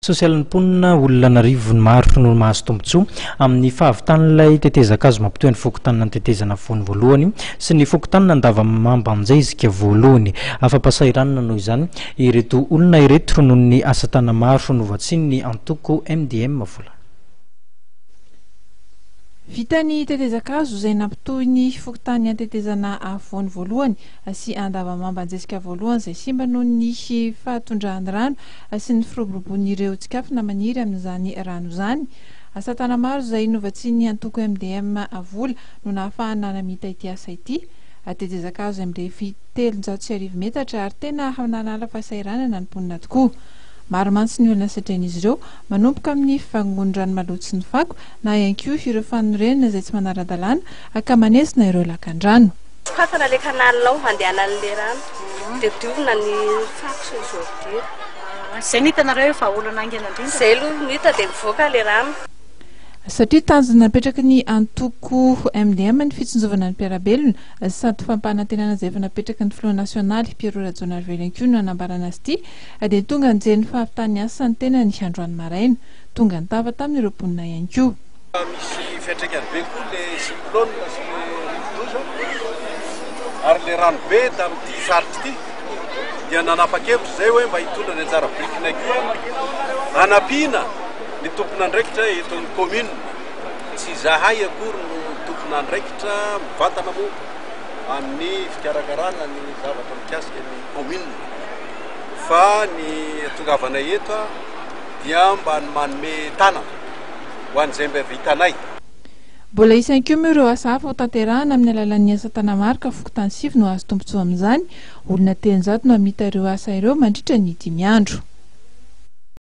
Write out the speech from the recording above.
sosialin'ny mponina olona narivony maro no mahazo tombotsoa amin'ny fahavitan'ilay tetezakazo mampitoy ny fokotanana ny tetezana voany voalohany sy ny fokotanana andavamamba anjaizika voalohany afa-pasairanana noho izany ireto olona ireto noho ny asa tana maro novatsiny ny antoko MDM vola. Vitany tetezakazo izay nampitoy ny fokotany antetezana voany voalohany sy andavamamba anjaizika voalohany izay simba noho ny fahatondrahan'ny rano sy ny firoborobon'ireo tsikafona maniry amin'izany rano izany. Asa tana maro izay novatsiny antoko MDM vola no nahafahana namita ity asa ity. Tetezakazo MDF 350 metatra ary tena hanala fahasairanana ny mponina tokoa. Maro mantsy ny olona satran'izy ireo manomboka amin'ny fivangondrano maloto sy ny fako na ihany koa ireo fanorenana izay tsy manara-dalàna akamanesina ireo lakan-drano. Fatana le kanalinao handehanan'le rano dia diovina ny fako sy ny zordure. Izay nitanareo fa olona angena indrindra? Izay aloha nita dia mivoaka le rano. Satria tanjona napetraky ny antoko MDM ny fitsinjovana ny mpiarabelona sady fampanantenana izay efa napetraky ny filoha nasionaly Pierrot Radzonavelenko no anambarana azy ity dia tonga nijery ny fahavitany asa ny tena ny androany maraina tonga nitava tamin'ireo mponina ihany koa. Misy fiantraikany be koa le cyclone sy le rivodoza ary le rano be tamin'ity sarotra ity dia nanapa-kevitra izay hoe mba hitondra ny anjara birikina koa anampiana ny tompon'andraikitra eto amin'ny commune tsy zahay akory no tompon'andraikitra mivantana moa amin'ny fikarakarana ny zavatra mikasika ny commune fa ny tongavana eto dia mba ny manome tanana ho an'izay mba vitanay. Mbola isan'ny koa moa ireo asa hafa ho tanterahana amin'ny alalan'ny asa tana maro ka fokotany sivy no azo tombotsoa amin'izany. Olona 300 no hamita ireo asa ireo mandritra ny 5 andro.